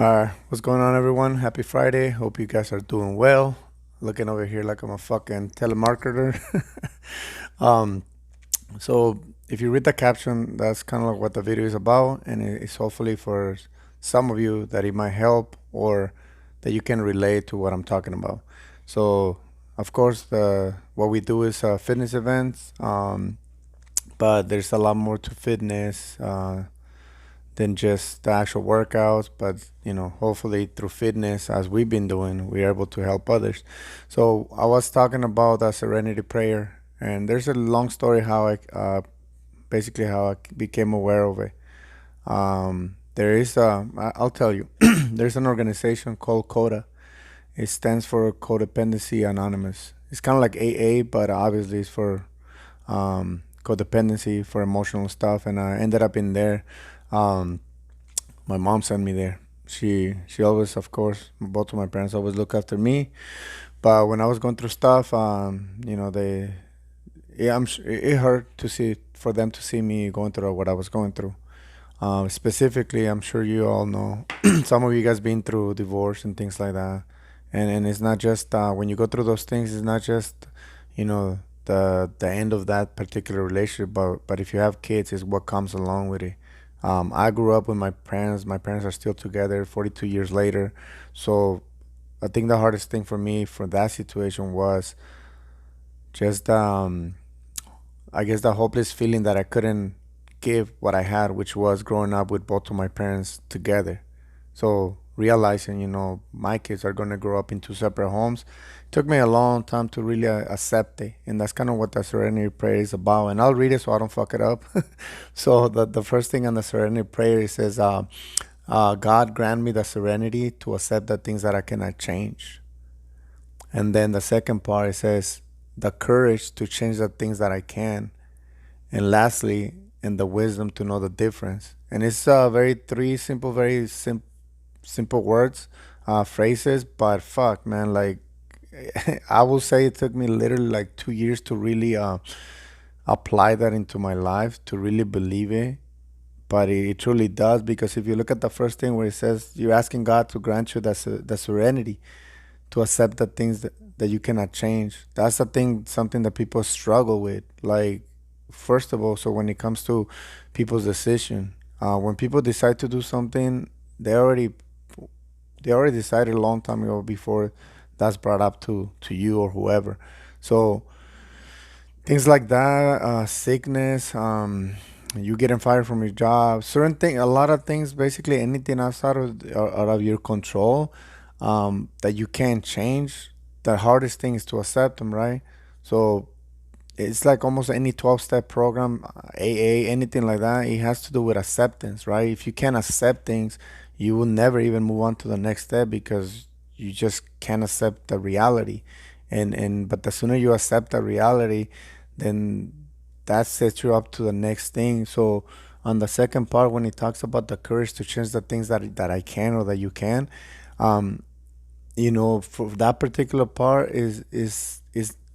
What's going on, everyone? Happy Friday. Hope you guys are doing well. Looking over here like I'm a fucking telemarketer. um, so if you read the caption, that's kind of like what the video is about, and it's hopefully for some of you that it might help or that you can relate to what I'm talking about. So, of course, what we do is fitness events, but there's a lot more to fitness. Than just the actual workouts, but hopefully through fitness, as we've been doing, we're able to help others. So I was talking about the Serenity Prayer, and there's a long story how basically how I became aware of it. I'll tell you, there's an organization called CODA. It stands for Codependency Anonymous. It's kind of like AA, but obviously it's for codependency, for emotional stuff, and I ended up in there. Um, my mom sent me there. She always, of course, both of my parents always look after me. But when I was going through stuff, yeah, it hurt to see for them to see me going through what I was going through. Specifically, I'm sure you all know some of you guys been through divorce and things like that, and it's not just when you go through those things, it's not just the end of that particular relationship, but if you have kids, it's what comes along with it. I grew up with my parents. My parents are still together 42 years later. So I think the hardest thing for me for that situation was just, I guess, the hopeless feeling that I couldn't give what I had, which was growing up with both of my parents together. So realizing, my kids are going to grow up in two separate homes took me a long time to really accept it. And that's kind of what the Serenity Prayer is about. And I'll read it so I don't fuck it up. So the first thing on the Serenity Prayer, it says, God grant me the serenity to accept the things that I cannot change. And then the second part, it says, the courage to change the things that I can. And lastly, and the wisdom to know the difference. And it's very three simple, very simple words, phrases, but fuck, man, like I will say it took me literally like 2 years to really apply that into my life, to really believe it. But it truly does, because if you look at the first thing where it says you're asking God to grant you the serenity to accept the things that you cannot change. That's the thing, something that people struggle with. Like, first of all, so when it comes to people's decision, when people decide to do something, they already decided a long time ago before that's brought up to you or whoever. So things like that, sickness, you getting fired from your job, certain thing, a lot of things, basically anything out of your control, that you can't change. The hardest thing is to accept them, right? So it's like almost any 12-step program, AA, anything like that. It has to do with acceptance, right? If you can't accept things, you will never even move on to the next step, because you just can't accept the reality. And but the sooner you accept the reality, then that sets you up to the next thing. So on the second part, when he talks about the courage to change the things that I can or that you can, um, for that particular part is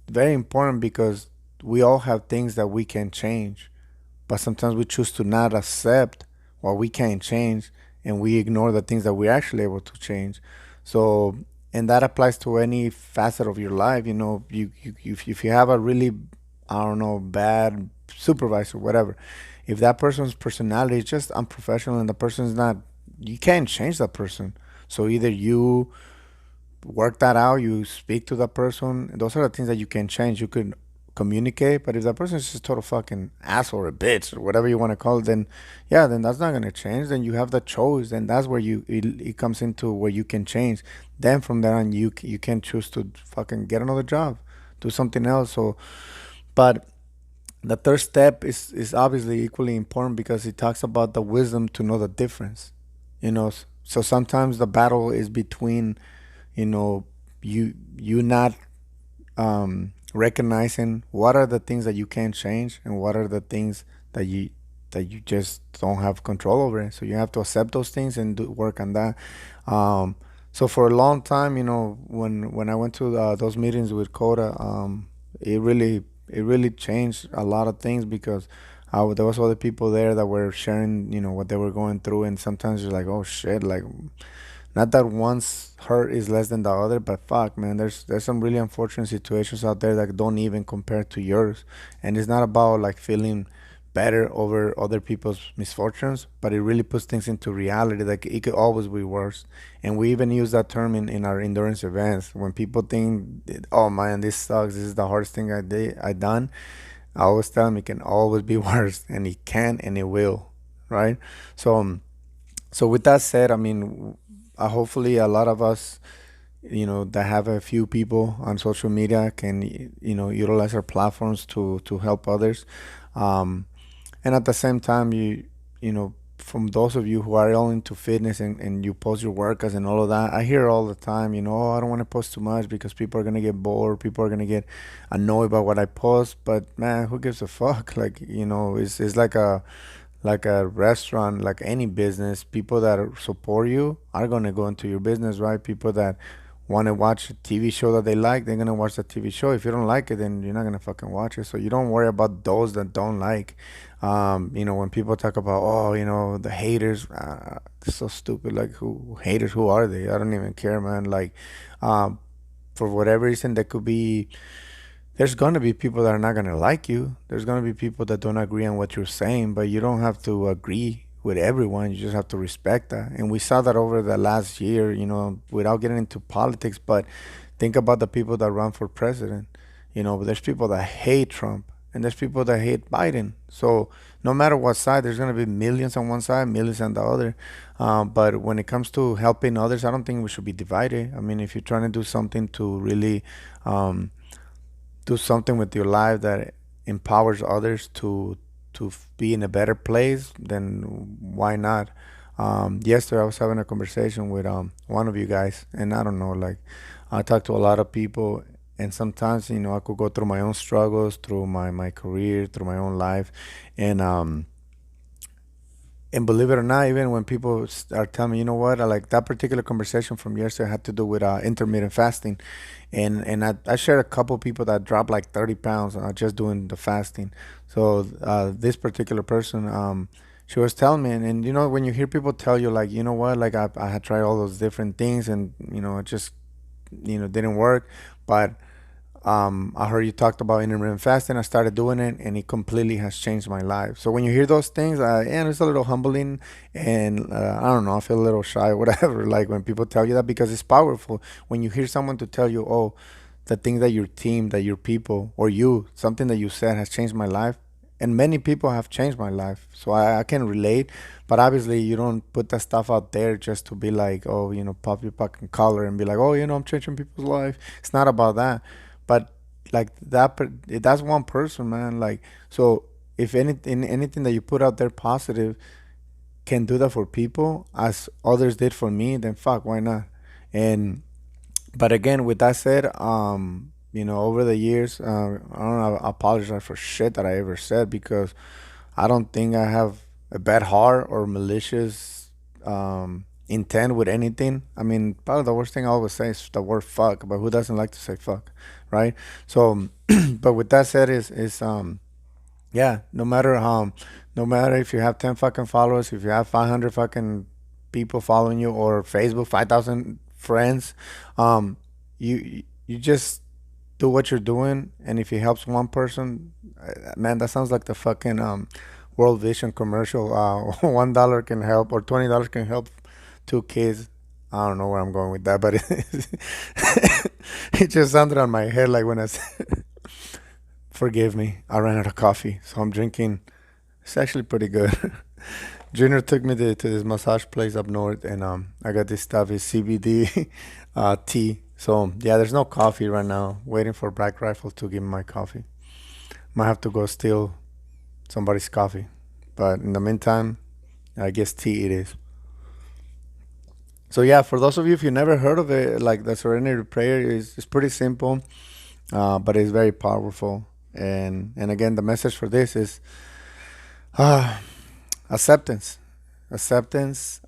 very important, because we all have things that we can change, but sometimes we choose to not accept what we can't change, and we ignore the things that we're actually able to change. So, and that applies to any facet of your life. If you have a really, I don't know, bad supervisor, whatever, if that person's personality is just unprofessional and the person's not, you can't change that person. So either you work that out, you speak to the person. Those are the things that you can change. You could communicate, but if that person is just total fucking asshole or a bitch or whatever you want to call it, then yeah, then that's not gonna change. Then you have the choice, and that's where it comes into where you can change. Then from there on, you can choose to fucking get another job, do something else. So, but the third step is obviously equally important, because it talks about the wisdom to know the difference. So sometimes the battle is between, you know, you not recognizing what are the things that you can change and what are the things that you just don't have control over. So you have to accept those things and work on that. So for a long time, when I went to those meetings with Coda, it really changed a lot of things, because there was other people there that were sharing, what they were going through, and sometimes you're like, oh shit, like Not that one's hurt is less than the other, but fuck, man, there's some really unfortunate situations out there that don't even compare to yours. And it's not about like feeling better over other people's misfortunes, but it really puts things into reality. Like it could always be worse. And we even use that term in our endurance events. When people think, oh man, this sucks, this is the hardest thing I done, I always tell them it can always be worse, and it can and it will, right? So, so with that said, I mean, hopefully a lot of us, that have a few people on social media can, utilize our platforms to help others. Um, and at the same time, from those of you who are all into fitness and you post your workouts and all of that, I hear all the time, oh, I don't want to post too much because people are gonna get bored, people are gonna get annoyed by what I post. But man, who gives a fuck? Like, it's like a restaurant, like any business. People that support you are gonna go into your business, right? People that want to watch a TV show that they like, they're gonna watch the TV show. If you don't like it, then you're not gonna fucking watch it. So you don't worry about those that don't like. When people talk about, oh, the haters, it's so stupid. Like, who haters? Who are they? I don't even care, man. Like, um, for whatever reason, there could be. There's gonna be people that are not gonna like you. There's gonna be people that don't agree on what you're saying, but you don't have to agree with everyone. You just have to respect that. And we saw that over the last year, without getting into politics, but think about the people that run for president. There's people that hate Trump and there's people that hate Biden. So no matter what side, there's gonna be millions on one side, millions on the other. But when it comes to helping others, I don't think we should be divided. I mean, if you're trying to do something to really um, do something with your life that empowers others to be in a better place, then why not? Yesterday I was having a conversation with one of you guys, and I don't know, like I talk to a lot of people, and sometimes I could go through my own struggles, through my career, through my own life, and believe it or not, even when people are telling me, you know what, I like that particular conversation from yesterday had to do with intermittent fasting, and I shared a couple people that dropped like 30 pounds just doing the fasting. So this particular person, she was telling me, and when you hear people tell you like, you know what, like I had tried all those different things, and it just didn't work, but I heard you talked about intermittent fasting. I started doing it, and it completely has changed my life. So when you hear those things, yeah, it's a little humbling, and I don't know, I feel a little shy, whatever. Like when people tell you that, because it's powerful. When you hear someone to tell you, oh, the thing that your team, that your people, or you, something that you said has changed my life, and many people have changed my life. So I can relate, but obviously you don't put that stuff out there just to be like, oh, pop your fucking collar and be like, oh, I'm changing people's life. It's not about that. But like that's one person, man. Like, so if anything that you put out there positive can do that for people as others did for me, then fuck, why not? And but again, with that said, over the years, I don't apologize for shit that I ever said, because I don't think I have a bad heart or malicious intent with anything. I mean, probably the worst thing I always say is the word fuck, but who doesn't like to say fuck, right? So, but with that said, is yeah, no matter if you have 10 fucking followers, if you have 500 fucking people following you, or Facebook 5,000 friends, you just do what you're doing, and if it helps one person, man, that sounds like the fucking World Vision commercial. $1 can help, or $20 can help two kids. I don't know where I'm going with that, but it just sounded on my head like when I said, forgive me, I ran out of coffee, so I'm drinking. It's actually pretty good. Junior took me to this massage place up north, and I got this stuff, is CBD tea. So yeah, there's no coffee right now. Waiting for Black Rifle to give me my coffee. Might have to go steal somebody's coffee, but in the meantime, I guess tea it is. So yeah, for those of you if you never heard of it, like the Serenity Prayer is pretty simple, but it's very powerful. And again, the message for this is uh, acceptance, acceptance,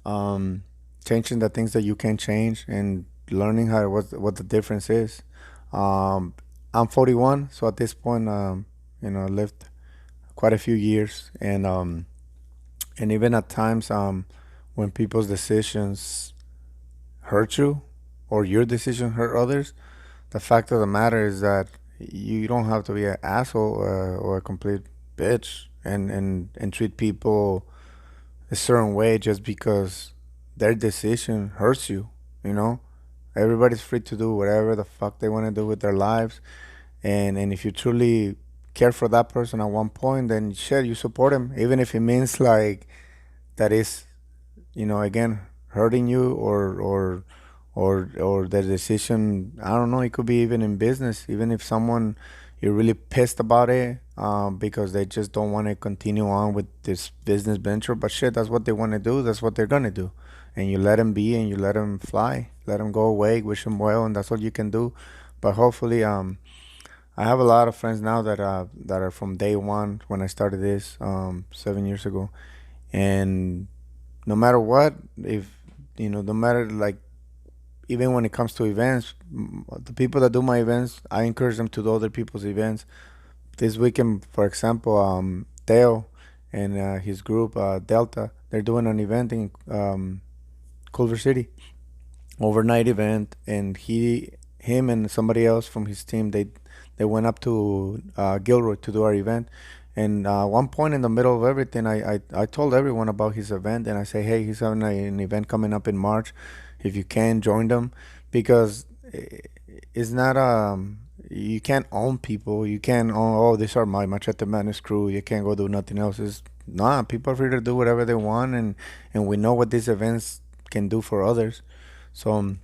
changing the things that you can change, and learning what the difference is. Um, I'm 41, so at this point, I lived quite a few years, and even at times, when people's decisions hurt you or your decision hurt others, the fact of the matter is that you don't have to be an asshole or a complete bitch and treat people a certain way just because their decision hurts you. You know, everybody's free to do whatever the fuck they want to do with their lives, and if you truly care for that person at one point, then shit, you support him, even if it means like that is, again, hurting you or the decision. I don't know. It could be even in business. Even if someone you're really pissed about it, because they just don't want to continue on with this business venture. But shit, that's what they want to do. That's what they're gonna do, and you let them be and you let them fly. Let them go away. Wish them well, and that's what you can do. But hopefully, I have a lot of friends now that are from day one when I started this 7 years ago, and no matter what, if no matter like even when it comes to events, the people that do my events, I encourage them to do other people's events. This weekend, for example, Theo and his group Delta, they're doing an event in Culver City, overnight event, and him and somebody else from his team, they went up to Gilroy to do our event. And one point in the middle of everything, I told everyone about his event, and I say, hey, he's having an event coming up in March. If you can, join them, because it's not you can't own people. You can't own, oh, these are my Machete Madness crew. You can't go do nothing else. It's nah, people are free to do whatever they want, and we know what these events can do for others. So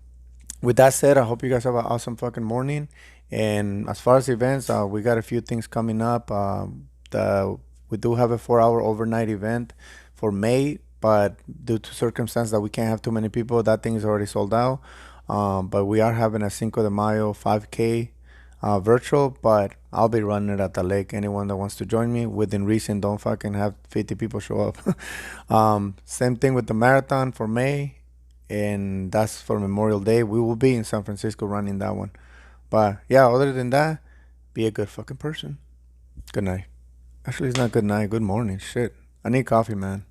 with that said, I hope you guys have an awesome fucking morning. And as far as events, we got a few things coming up. We do have a 4 hour overnight event for May, but due to circumstance that we can't have too many people, that thing is already sold out. But we are having a Cinco de Mayo 5K virtual, but I'll be running it at the lake. Anyone that wants to join me, within reason, don't fucking have 50 people show up. Same thing with the marathon for May, and that's for Memorial Day. We will be in San Francisco running that one. But yeah, other than that, be a good fucking person. Good night. Actually, it's not good night. Good morning. Shit. I need coffee, man.